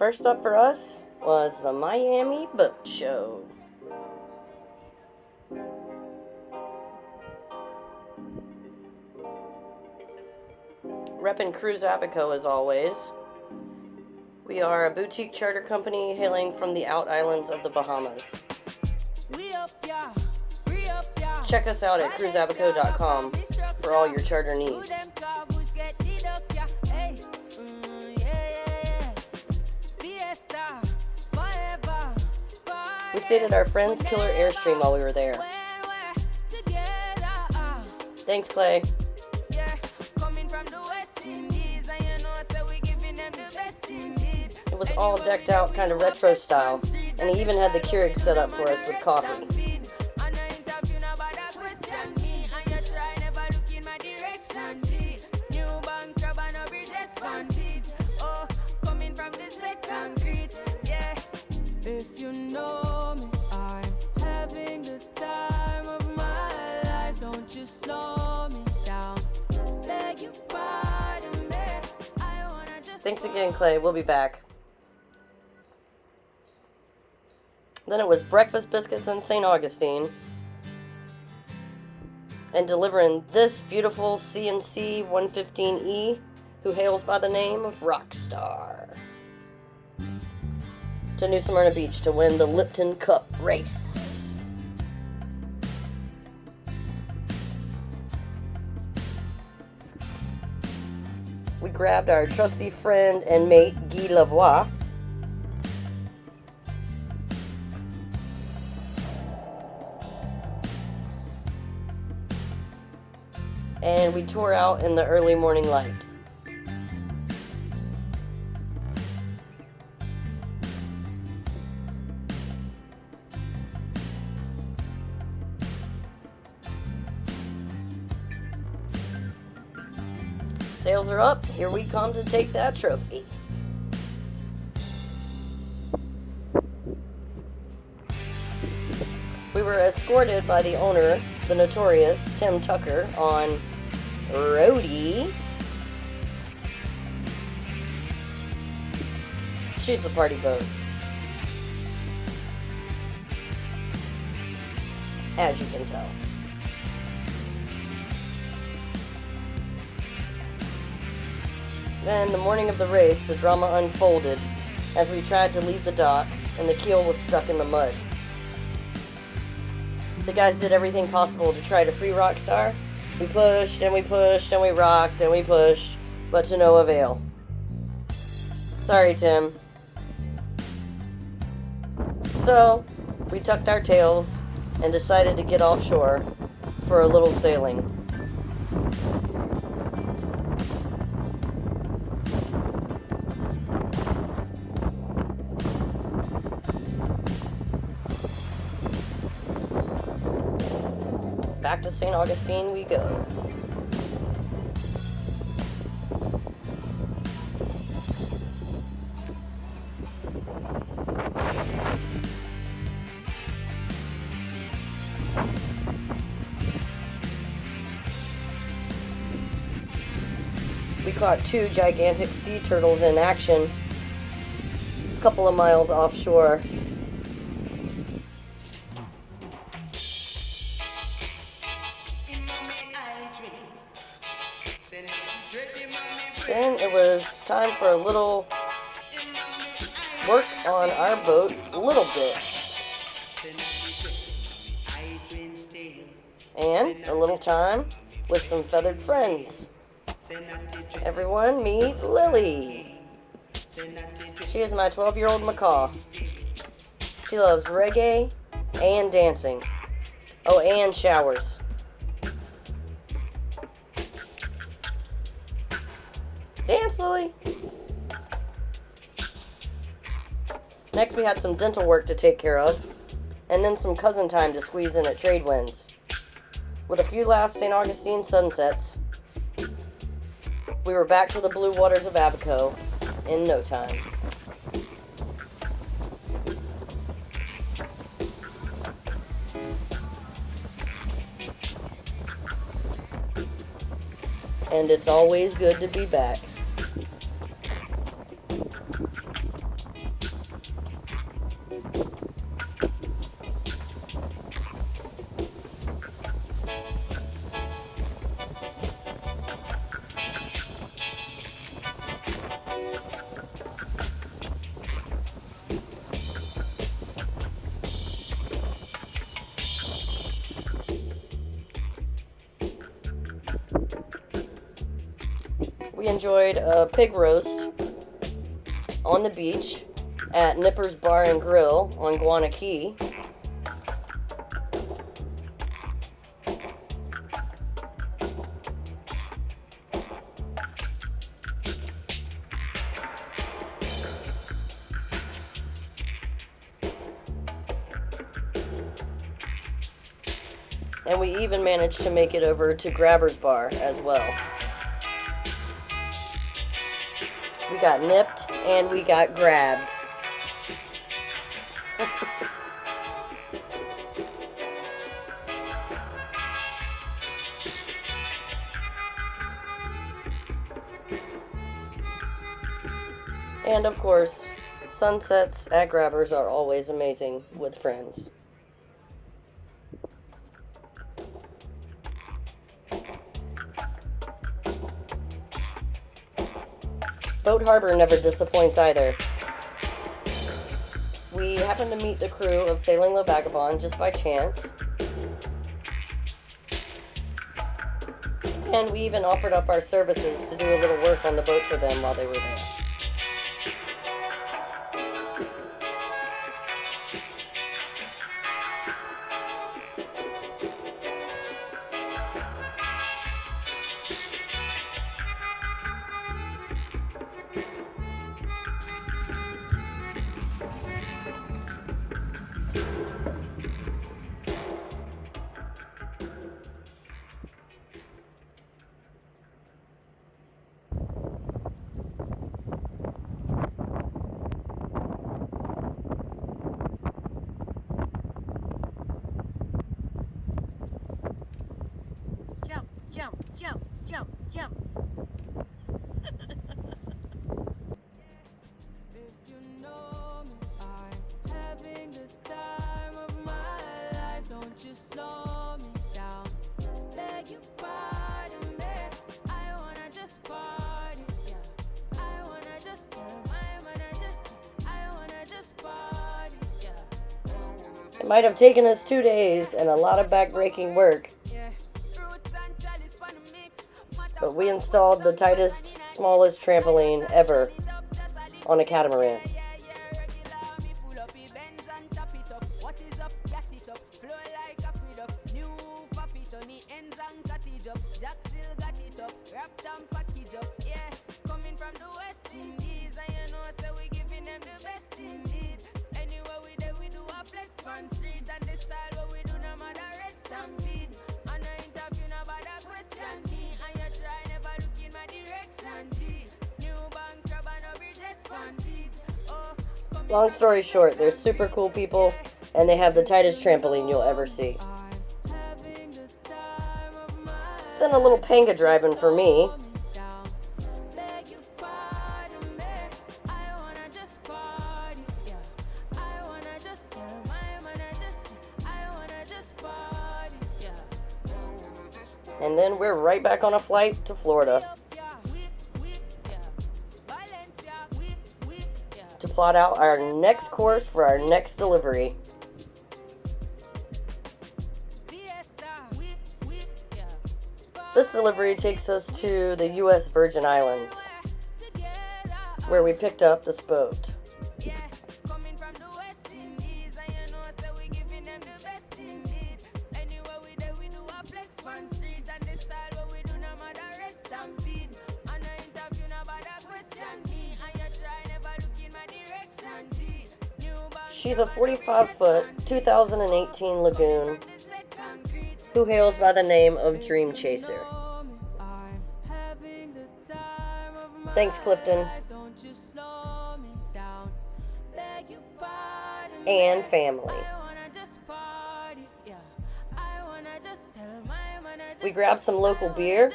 First up for us was the Miami Boat Show. Reppin' Cruise Abaco as always. We are a boutique charter company hailing from the out islands of the Bahamas. Check us out at cruiseabaco.com for all your charter needs. We stayed at our friend's killer Airstream while we were there. Thanks, Clay. It was all decked out kind of retro style, and he even had the Keurig set up for us with coffee. If you know me, I'm having the time of my life. Don't you slow me down. Beg you pardon me. I wanna just. Thanks again, Clay. We'll be back. Then it was breakfast biscuits in St. Augustine. And delivering this beautiful CNC 115E, who hails by the name of Rockstar, to New Smyrna Beach to win the Lipton Cup race. We grabbed our trusty friend and mate, Guy Lavoie. And we tore out in the early morning light. Sails are up. Here we come to take that trophy. We were escorted by the owner, the notorious Tim Tucker, on Rhodey. She's the party boat, as you can tell. Then, the morning of the race, the drama unfolded as we tried to leave the dock and the keel was stuck in the mud. The guys did everything possible to try to free Rockstar. We pushed and we pushed and we rocked and we pushed, but to no avail. Sorry, Tim. So, we tucked our tails and decided to get offshore for a little sailing. Back to St. Augustine we go. We caught 2 gigantic sea turtles in action a couple of miles offshore. Then it was time for a little work on our boat, a little bit. And a little time with some feathered friends. Everyone meet Lily. She is my 12-year-old macaw. She loves reggae and dancing. Oh, and showers. Dance, Lily. Next, we had some dental work to take care of, and then some cousin time to squeeze in at trade winds. With a few last St. Augustine sunsets, we were back to the blue waters of Abaco in no time. And it's always good to be back. We enjoyed a pig roast on the beach at Nipper's Bar and Grill on Guana Key. And we even managed to make it over to Grabber's Bar as well. We got nipped and we got grabbed. And of course, sunsets at Grabber's are always amazing with friends. Boat Harbor never disappoints either. We happened to meet the crew of Sailing La Vagabond just by chance. And we even offered up our services to do a little work on the boat for them while they were there. Jump. If you know me, I'm having the time of my life. Don't you slow me down. Beg you pardon me. I wanna just party. Yeah. I wanna just party. Yeah. It might have taken us 2 days and a lot of back-breaking work, but we installed the tightest, smallest trampoline ever on a catamaran. Long story short, they're super cool people, and they have the tightest trampoline you'll ever see. Then a little panga driving for me. And then we're right back on a flight to Florida to plot out our next course for our next delivery. This delivery takes us to the U.S. Virgin Islands, where we picked up this boat. She's a 45-foot, 2018 Lagoon who hails by the name of Dream Chaser. Thanks, Clifton. And family. We grabbed some local beer,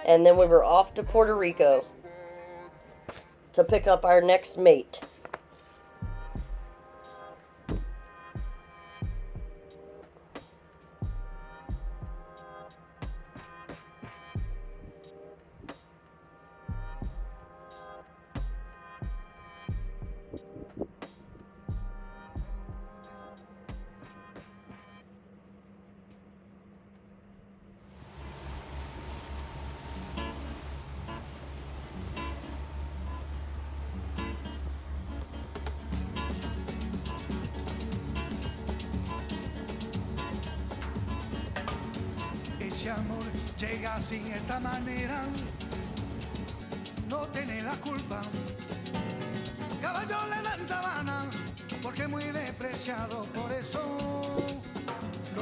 and then we were off to Puerto Rico to pick up our next mate.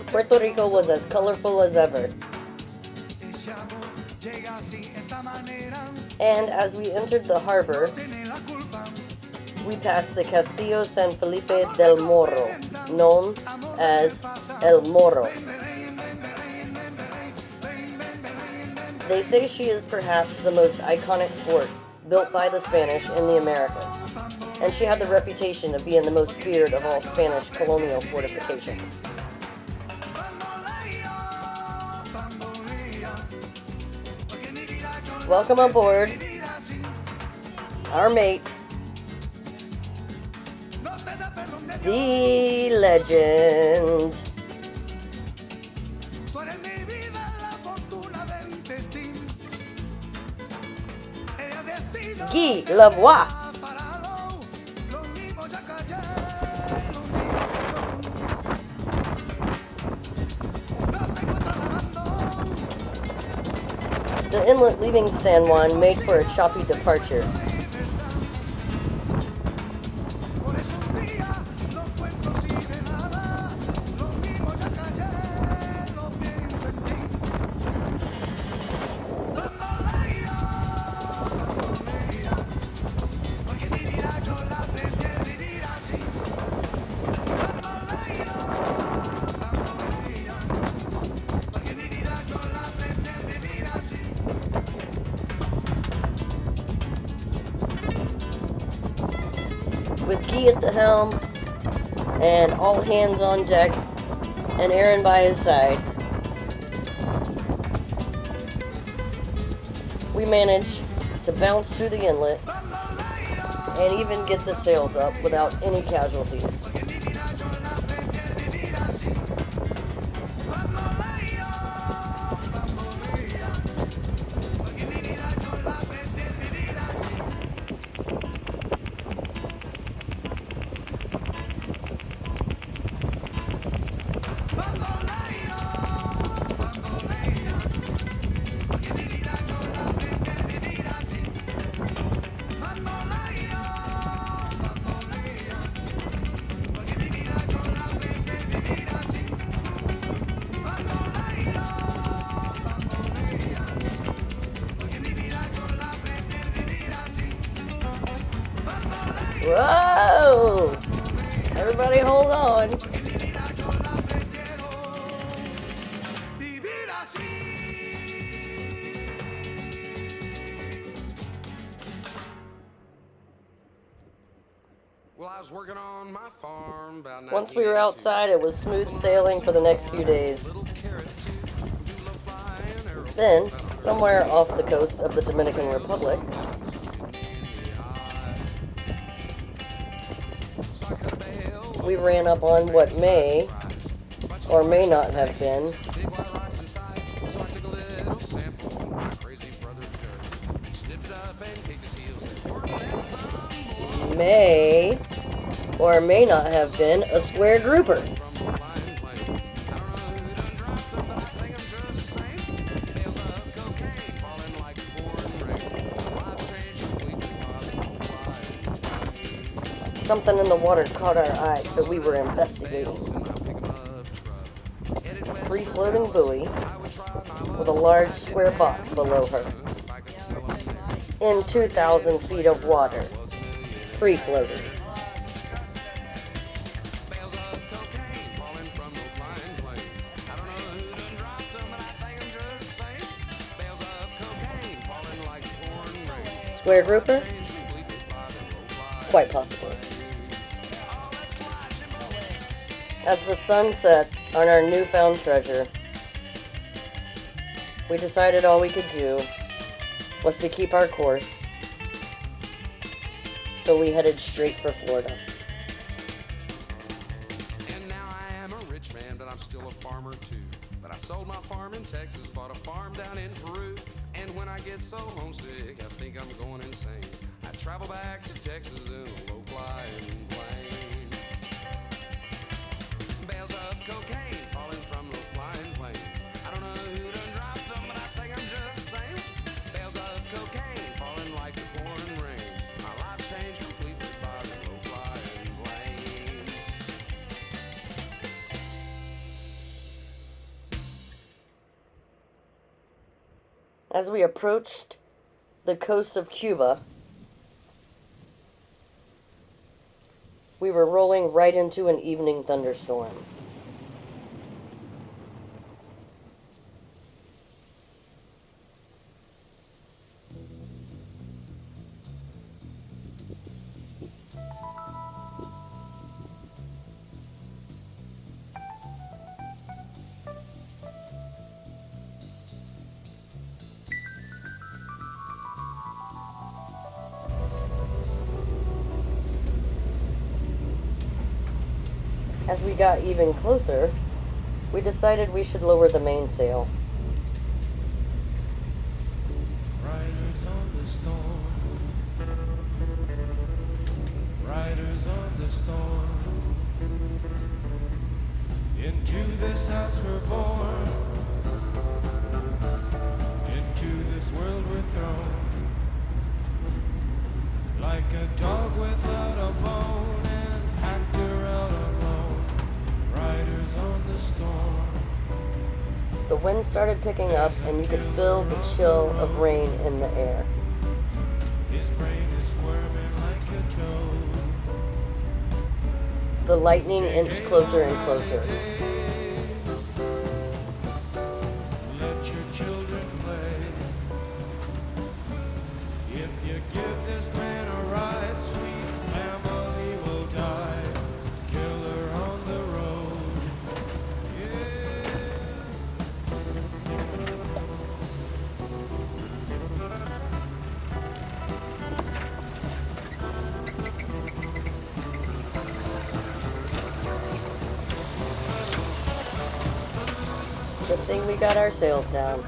Puerto Rico was as colorful as ever. And as we entered the harbor, we passed the Castillo San Felipe del Morro, known as El Morro. They say she is perhaps the most iconic fort built by the Spanish in the Americas, and she had the reputation of being the most feared of all Spanish colonial fortifications. Welcome aboard, our mate, the legend, Guy Lavoie. The inlet leaving San Juan made for a choppy departure. With Guy at the helm and all hands on deck and Aaron by his side, we managed to bounce through the inlet and even get the sails up without any casualties. Whoa! Everybody hold on. Well, I was working on my farm about Once we were outside, it was smooth sailing for the next few days. Then, somewhere off the coast of the Dominican Republic, we ran up on what may or may not have been a square grouper. Something in the water caught our eye, so we were investigating. A free-floating buoy with a large square box below her. In 2,000 feet of water. Free-floating. Square grouper? Quite possibly. As the sun set on our newfound treasure, we decided all we could do was to keep our course, so we headed straight for Florida. And now I am a rich man, but I'm still a farmer too. But I sold my farm in Texas, bought a farm down in Peru. And when I get so homesick, I think I'm going insane. I travel back to Texas in a low-flying plane. Bales of cocaine falling from the flying plane. I don't know who done As we approached the coast of Cuba, we were rolling right into an evening thunderstorm. As we got even closer, we decided we should lower the mainsail. Riders on the storm. Riders on the storm. Into this house we're born. Into this world we're thrown. Like a dog without a bone, an actor out alone. Riders on the storm. The wind started picking up, and you could feel the chill of rain in the air. His brain is squirming like a toad. The lightning inched closer and closer. Let your children play. If you give this man a ride, sweet family will die. Killer on the road. Yeah. Good thing we got our sails down.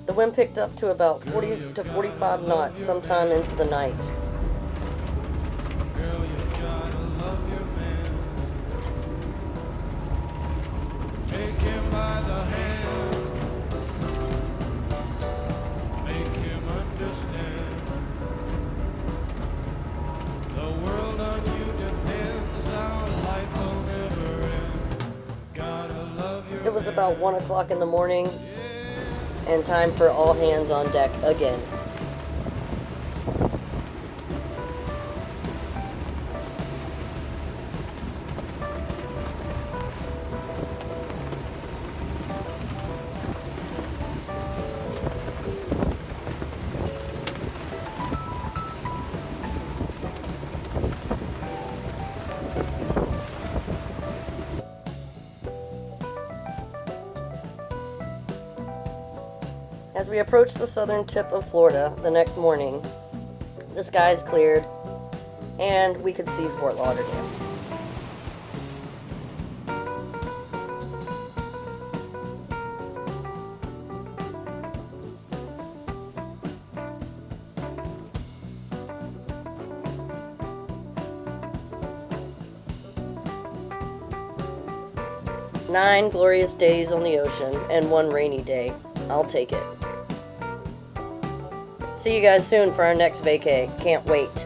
The wind picked up to about 40 to 45 knots sometime into the night. Girl, you gotta love your man. Take him by the hand. Make him understand. The world on you depends. Our life will never end. Gotta love your It was about 1 o'clock in the morning, and time for all hands on deck again. As we approached the southern tip of Florida the next morning, the skies cleared and we could see Fort Lauderdale. Nine glorious days on the ocean and one rainy day. I'll take it. See you guys soon for our next vacay. Can't wait.